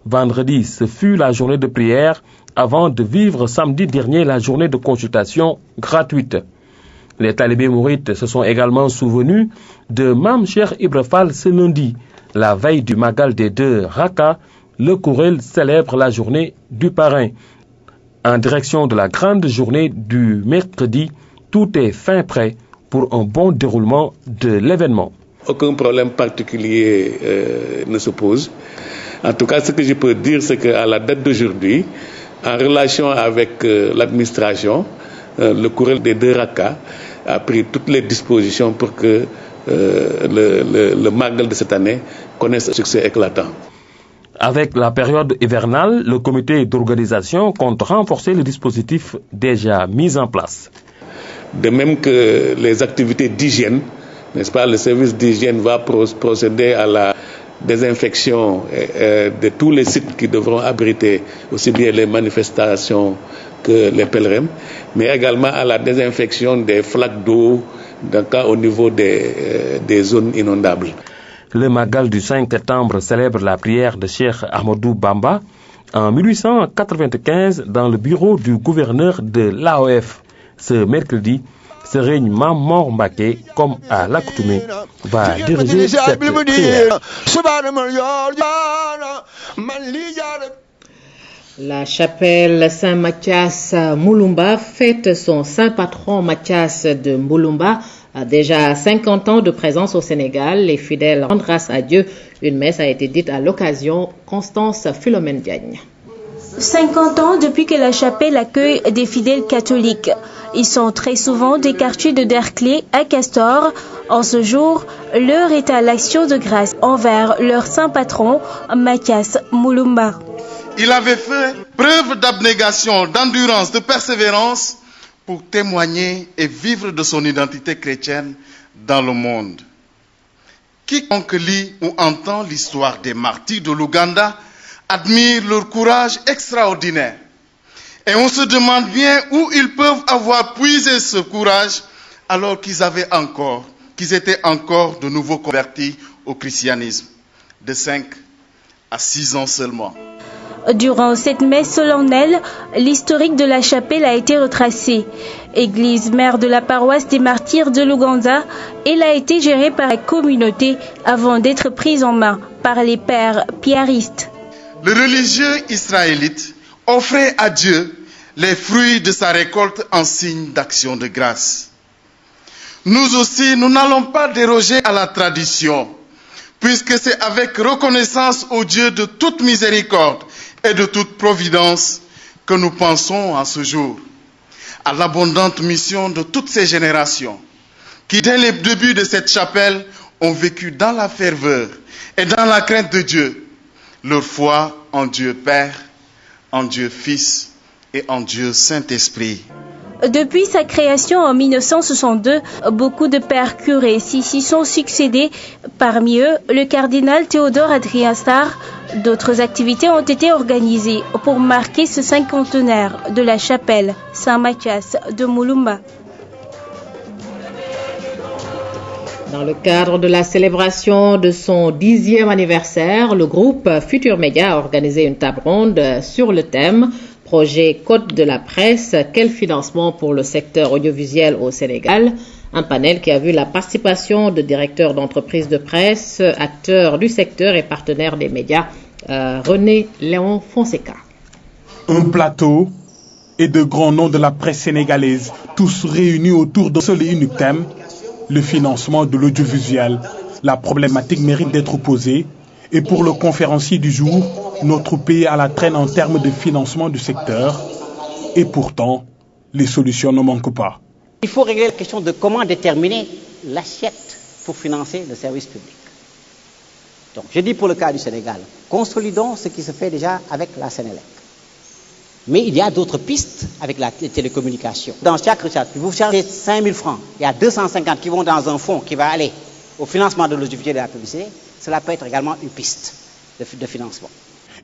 Vendredi, ce fut la journée de prière avant de vivre samedi dernier la journée de consultation gratuite. Les talibés mourides se sont également souvenus de Mame Cheikh Ibra Fall ce lundi. La veille du Magal des 2 Raka, le Kourel célèbre la journée du parrain. En direction de la grande journée du mercredi, tout est fin prêt pour un bon déroulement de l'événement. Aucun problème particulier ne se pose. En tout cas, ce que je peux dire, c'est qu'à la date d'aujourd'hui, en relation avec l'administration, le Kourel des 2 Raka a pris toutes les dispositions pour que le Magal de cette année connaisse un succès éclatant. Avec la période hivernale, le comité d'organisation compte renforcer le dispositif déjà mis en place. De même que les activités d'hygiène, n'est-ce pas, le service d'hygiène va procéder à la désinfection de tous les sites qui devront abriter aussi bien les manifestations que les pèlerins, mais également à la désinfection des flaques d'eau au niveau des zones inondables. Le Magal du 5 septembre célèbre la prière de Cheikh Ahmadou Bamba en 1895 dans le bureau du gouverneur de l'AOF. Ce mercredi, Serigne Mame Mor Mbacké, comme à l'accoutumée, va diriger cette prière. La chapelle Saint-Mathias Moulumba fête son saint patron Mathias de Moulumba. Déjà 50 ans de présence au Sénégal, les fidèles rendent grâce à Dieu. Une messe a été dite à l'occasion. Constance Philomène Diagne. 50 ans depuis que la chapelle accueille des fidèles catholiques. Ils sont très souvent des quartiers de Derklé à Castor. En ce jour, l'heure est à l'action de grâce envers leur saint patron, Mathias Moulumba. Il avait fait preuve d'abnégation, d'endurance, de persévérance pour témoigner et vivre de son identité chrétienne dans le monde. Quiconque lit ou entend l'histoire des martyrs de l'Ouganda admire leur courage extraordinaire. Et on se demande bien où ils peuvent avoir puisé ce courage alors qu'ils étaient encore de nouveau convertis au christianisme, de 5 à 6 ans seulement. Durant cette messe solennelle, l'historique de la chapelle a été retracé. Église mère de la paroisse des martyrs de l'Ouganda, elle a été gérée par la communauté avant d'être prise en main par les pères piaristes. Le religieux israélite offrait à Dieu les fruits de sa récolte en signe d'action de grâce. Nous aussi, nous n'allons pas déroger à la tradition, puisque c'est avec reconnaissance au Dieu de toute miséricorde et de toute providence que nous pensons en ce jour à l'abondante mission de toutes ces générations qui, dès les débuts de cette chapelle, ont vécu dans la ferveur et dans la crainte de Dieu, leur foi en Dieu Père, en Dieu Fils et en Dieu Saint-Esprit. Depuis sa création en 1962, beaucoup de pères curés s'y sont succédés. Parmi eux, le cardinal Théodore Adrien Sarr. D'autres activités ont été organisées pour marquer ce cinquantenaire de la chapelle Saint-Mathias de Moulumba. Dans le cadre de la célébration de son 10e anniversaire, le groupe Futur Média a organisé une table ronde sur le thème Projet Code de la presse, quel financement pour le secteur audiovisuel au Sénégal? Un panel qui a vu la participation de directeurs d'entreprises de presse, acteurs du secteur et partenaires des médias. René Léon Fonseca. Un plateau et de grands noms de la presse sénégalaise, tous réunis autour d'un seul et unique thème, le financement de l'audiovisuel. La problématique mérite d'être posée et pour le conférencier du jour, notre pays à la traîne en termes de financement du secteur et pourtant, les solutions ne manquent pas. Il faut régler la question de comment déterminer l'assiette pour financer le service public. Donc, je dis pour le cas du Sénégal, consolidons ce qui se fait déjà avec la Sénélec. Mais il y a d'autres pistes avec les télécommunications. Dans chaque recharge, vous chargez 5 000 francs, il y a 250 qui vont dans un fonds qui va aller au financement de l'audiovisuel et de la publicité. Cela peut être également une piste de financement.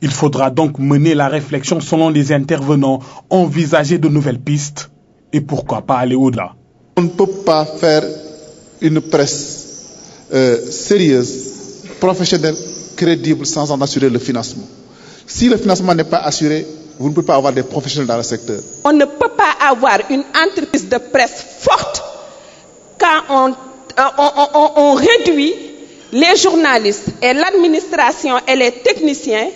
Il faudra donc mener la réflexion selon les intervenants, envisager de nouvelles pistes et pourquoi pas aller au-delà. On ne peut pas faire une presse sérieuse, professionnelle, crédible sans en assurer le financement. Si le financement n'est pas assuré, vous ne pouvez pas avoir des professionnels dans le secteur. On ne peut pas avoir une entreprise de presse forte quand on réduit les journalistes et l'administration et les techniciens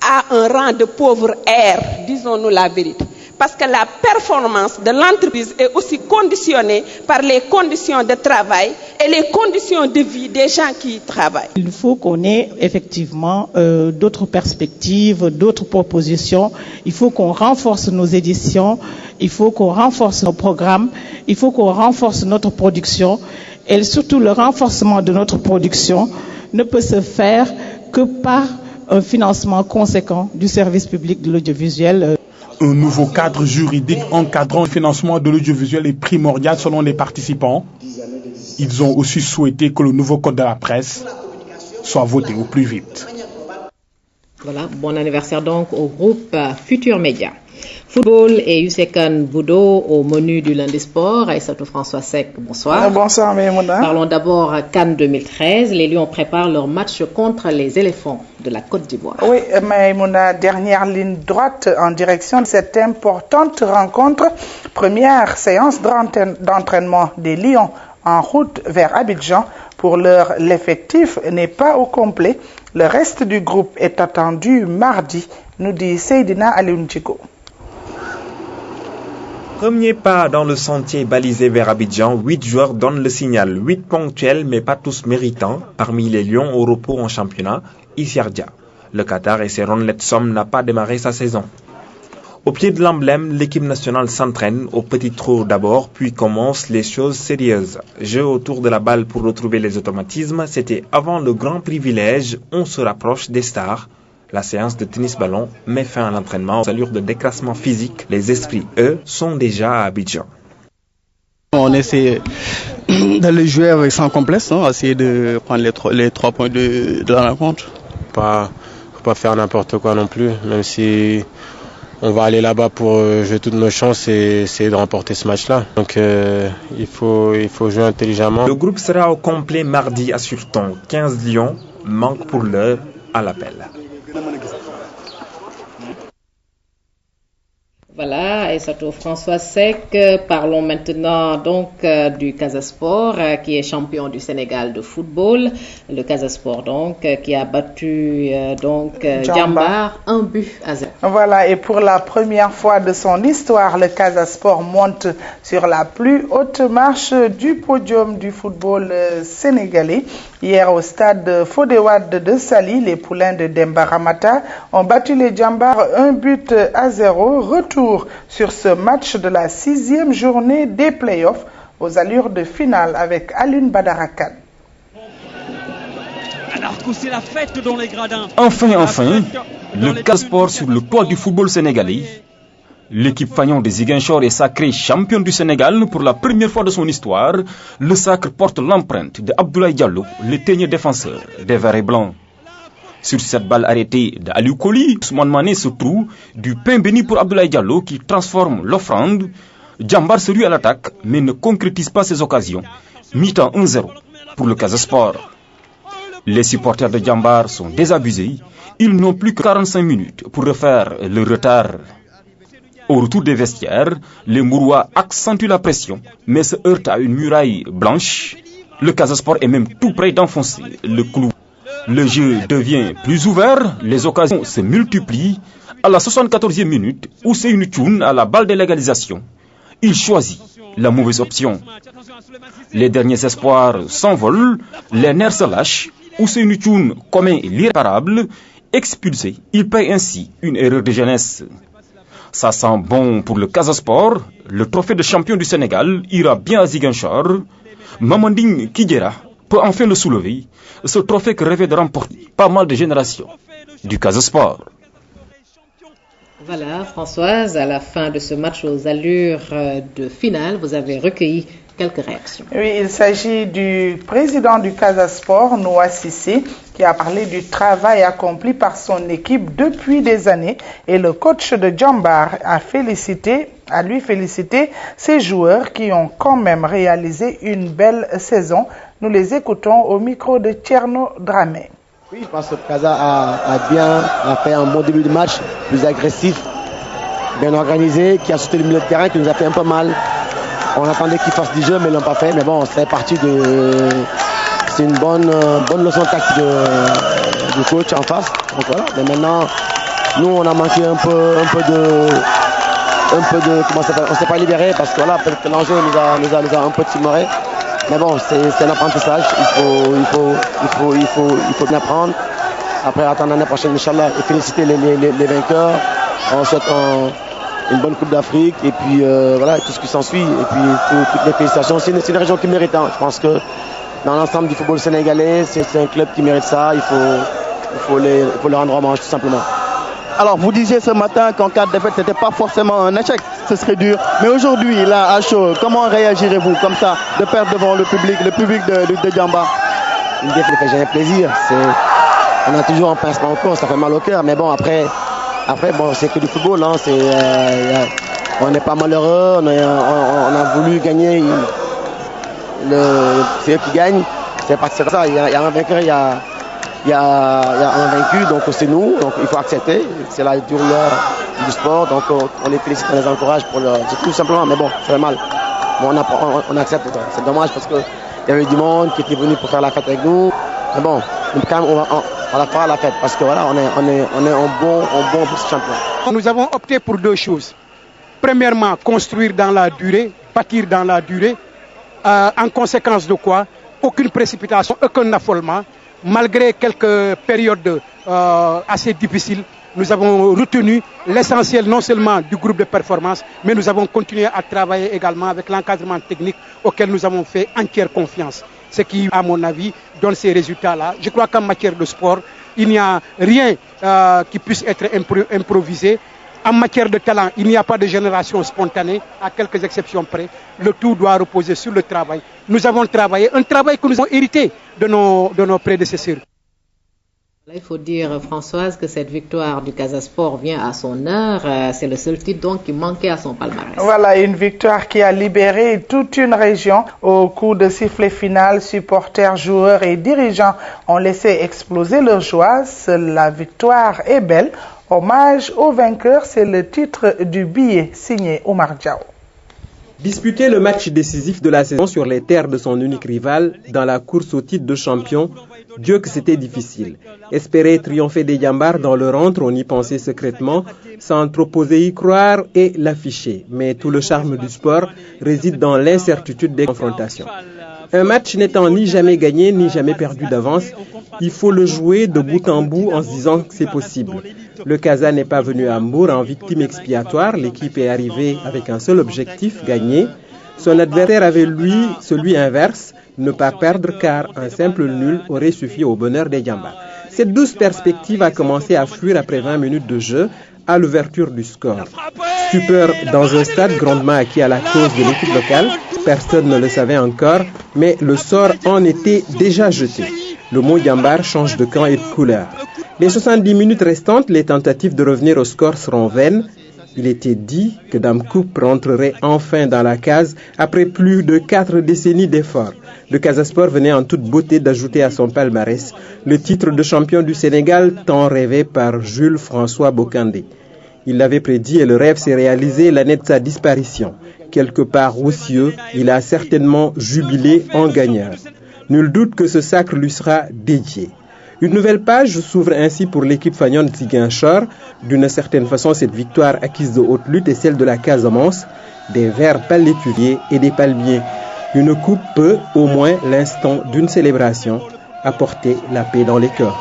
à un rang de pauvres airs, disons-nous la vérité. Parce que la performance de l'entreprise est aussi conditionnée par les conditions de travail et les conditions de vie des gens qui y travaillent. Il faut qu'on ait effectivement d'autres perspectives, d'autres propositions. Il faut qu'on renforce nos éditions, il faut qu'on renforce nos programmes, il faut qu'on renforce notre production. Et surtout, le renforcement de notre production ne peut se faire que par un financement conséquent du service public de l'audiovisuel. Un nouveau cadre juridique encadrant le financement de l'audiovisuel est primordial selon les participants. Ils ont aussi souhaité que le nouveau code de la presse soit voté au plus vite. Voilà, bon anniversaire donc au groupe Futur Média. Football et Yusekan Boudo au menu du lundi sport. Aïssatou François Sec, bonsoir. Bonsoir, Maïmouna. Parlons d'abord Cannes 2013. Les Lions préparent leur match contre les éléphants de la Côte d'Ivoire. Oui, Maïmouna, dernière ligne droite en direction de cette importante rencontre. Première séance d'entraînement des Lions en route vers Abidjan. Pour l'heure, l'effectif n'est pas au complet. Le reste du groupe est attendu mardi, nous dit Seydina Alioune-Djigo. Premier pas dans le sentier balisé vers Abidjan, 8 joueurs donnent le signal, 8 ponctuels mais pas tous méritants. Parmi les Lions au repos en championnat, Issiardia. Le Qatar et ses Ronlettes Somme n'a pas démarré sa saison. Au pied de l'emblème, l'équipe nationale s'entraîne au petit trot d'abord, puis commencent les choses sérieuses. Jeu autour de la balle pour retrouver les automatismes, c'était avant le grand privilège, on se rapproche des stars. La séance de tennis-ballon met fin à l'entraînement aux allures de déclassement physique. Les esprits, eux, sont déjà à Abidjan. On essaie d'aller jouer avec sans complexe, essayer de prendre les 3 points de la rencontre. Faut pas faire n'importe quoi non plus, même si on va aller là-bas pour jouer toutes nos chances et essayer de remporter ce match-là. Donc il faut jouer intelligemment. Le groupe sera au complet mardi, assure-t-on. 15 Lions manquent pour l'heure à l'appel. Voilà, Aïssatou François Sec. Parlons maintenant donc du Casa Sport qui est champion du Sénégal de football. Le Casa Sport donc qui a battu Djambar 1-0. Voilà, et pour la première fois de son histoire, le Casa Sport monte sur la plus haute marche du podium du football sénégalais. Hier au stade Fodewad de Saly, les poulains de Demba Ramata ont battu les Djambar 1-0. Retour sur ce match de la 6e journée des playoffs aux allures de finale avec Alioune Badara Kane. Alors que c'est la fête dans les gradins. Enfin, le Casa Sport sur le toit du football sénégalais. L'équipe Fagnon de Ziguinchor est sacrée championne du Sénégal pour la première fois de son histoire. Le sacre porte l'empreinte de Abdoulaye Diallo, le teigneux défenseur des Verts et Blancs. Sur cette balle arrêtée d'Aliou Koli, Ousmane Mané se trouve du pain béni pour Abdoulaye Diallo qui transforme l'offrande. Djambar se rue à l'attaque mais ne concrétise pas ses occasions. Mi-temps 1-0 pour le Casa Sport. Les supporters de Djambar sont désabusés. Ils n'ont plus que 45 minutes pour refaire le retard. Au retour des vestiaires, les Mourois accentuent la pression mais se heurtent à une muraille blanche. Le Casa Sport est même tout près d'enfoncer le clou. Le jeu devient plus ouvert, les occasions se multiplient. À la 74e minute, Ousseynou Tchoun a la balle de l'égalisation. Il choisit la mauvaise option. Les derniers espoirs s'envolent, les nerfs se lâchent. Ousseynou Tchoun commet l'irréparable. Expulsé, il paye ainsi une erreur de jeunesse. Ça sent bon pour le Casa Sport. Le trophée de champion du Sénégal ira bien à Ziguinchor. Mamanding Kidjera peut enfin le soulever. Ce trophée que rêvait de remporter pas mal de générations du Casa Sport. Voilà, Françoise, à la fin de ce match aux allures de finale, vous avez recueilli quelques réactions. Oui, il s'agit du président du Casa Sport, Noah Sissé, qui a parlé du travail accompli par son équipe depuis des années. Et le coach de Djambar a lui félicité ses joueurs qui ont quand même réalisé une belle saison. Nous les écoutons au micro de Tcherno Dramé. Oui, je pense que Casa a fait un bon début de match, plus agressif, bien organisé, qui a sauté le milieu de terrain, qui nous a fait un peu mal. On attendait qu'ils fassent du jeu, mais ils ne l'ont pas fait. Mais bon, c'est une bonne leçon tactique du coach en face. Donc voilà. Mais maintenant, nous, on a manqué un peu de comment ça s'appelle, on ne s'est pas libéré parce que voilà, peut-être que l'enjeu nous a un peu timoré. Mais bon, c'est un apprentissage. Il faut bien apprendre. Après, attendre l'année prochaine, Inch'Allah, et féliciter les vainqueurs. On souhaite une bonne Coupe d'Afrique et puis voilà, tout ce qui s'ensuit. Et puis toutes les félicitations. C'est une région qui mérite. Hein. Je pense que dans l'ensemble du football sénégalais, c'est un club qui mérite ça. Il faut le rendre hommage, tout simplement. Alors, vous disiez ce matin qu'en cas de défaite, ce n'était pas forcément un échec, ce serait dur. Mais aujourd'hui, là, à chaud, comment réagirez-vous comme ça, de perdre devant le public de Djamba? Une défaite fait jamais plaisir. On a toujours un pincement au corps, ça fait mal au cœur. Mais bon, après bon, c'est que du football. Hein, on n'est pas malheureux, on a voulu gagner. C'est eux qui gagnent. C'est pas ça. Il y a un vainqueur, il y a un vaincu, donc c'est nous, donc il faut accepter, c'est la douleur du sport, donc on les félicite, on les encourage c'est tout simplement, mais bon, ça fait mal. Bon, on accepte, c'est dommage parce qu'il y avait du monde qui était venu pour faire la fête avec nous, mais bon, quand même, on va faire la fête parce que voilà, on est un bon champion. Nous avons opté pour deux choses. Premièrement, construire dans la durée, bâtir dans la durée, en conséquence de quoi, aucune précipitation, aucun affolement. Malgré quelques périodes assez difficiles, nous avons retenu l'essentiel non seulement du groupe de performance, mais nous avons continué à travailler également avec l'encadrement technique auquel nous avons fait entière confiance. Ce qui, à mon avis, donne ces résultats-là. Je crois qu'en matière de sport, il n'y a rien qui puisse être improvisé. En matière de talent, il n'y a pas de génération spontanée, à quelques exceptions près. Le tout doit reposer sur le travail. Nous avons travaillé, un travail que nous avons hérité de nos prédécesseurs. Il faut dire, Françoise, que cette victoire du Casa Sport vient à son heure. C'est le seul titre donc qui manquait à son palmarès. Voilà, une victoire qui a libéré toute une région. Au coup de sifflet final, supporters, joueurs et dirigeants ont laissé exploser leur joie. La victoire est belle. Hommage au vainqueur, c'est le titre du billet signé Omar Diaw. Disputer le match décisif de la saison sur les terres de son unique rival dans la course au titre de champion, Dieu que c'était difficile. Espérer triompher des Djambars dans leur antre, on y pensait secrètement, sans trop oser y croire et l'afficher. Mais tout le charme du sport réside dans l'incertitude des confrontations. Un match n'étant ni jamais gagné ni jamais perdu d'avance, il faut le jouer de bout en bout en se disant que c'est possible. Le Casa n'est pas venu à Mbour en victime expiatoire, l'équipe est arrivée avec un seul objectif, gagner. Son adversaire avait lui, celui inverse, ne pas perdre car un simple nul aurait suffi au bonheur des Djambars. Cette douce perspective a commencé à fuir après 20 minutes de jeu à l'ouverture du score. Stupeur dans un stade grandement acquis à la cause de l'équipe locale, personne ne le savait encore, mais le sort en était déjà jeté. Le mot Djambar change de camp et de couleur. Les 70 minutes restantes, les tentatives de revenir au score seront vaines. Il était dit que Dame Coupe rentrerait enfin dans la case après plus de 4 décennies d'efforts. Le Casa Sport venait en toute beauté d'ajouter à son palmarès le titre de champion du Sénégal tant rêvé par Jules François Bocandé. Il l'avait prédit et le rêve s'est réalisé l'année de sa disparition. Quelque part aux cieux, il a certainement jubilé en gagnant. Nul doute que ce sacre lui sera dédié. Une nouvelle page s'ouvre ainsi pour l'équipe fagnonne de Ziguinchor. D'une certaine façon, cette victoire acquise de haute lutte est celle de la Casamance, des verts palétuviers et des palmiers. Une coupe peut, au moins l'instant d'une célébration, apporter la paix dans les cœurs.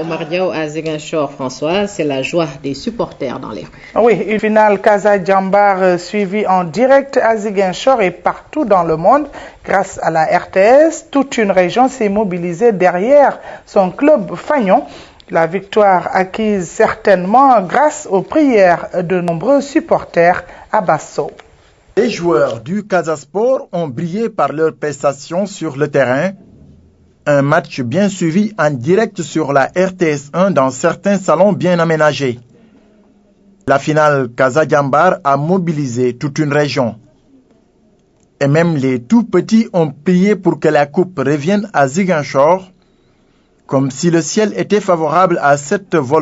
Omar Diaw à Ziguinchor, Françoise, c'est la joie des supporters dans les rues. Oui, une finale Casa Djambar suivie en direct à Ziguinchor et partout dans le monde. Grâce à la RTS, toute une région s'est mobilisée derrière son club fagnon. La victoire acquise certainement grâce aux prières de nombreux supporters à Basso. Les joueurs du Casa Sport ont brillé par leurs prestations sur le terrain. Un match bien suivi en direct sur la RTS 1 dans certains salons bien aménagés. La finale Casa Djambar a mobilisé toute une région. Et même les tout petits ont prié pour que la coupe revienne à Ziguinchor, comme si le ciel était favorable à cette volonté.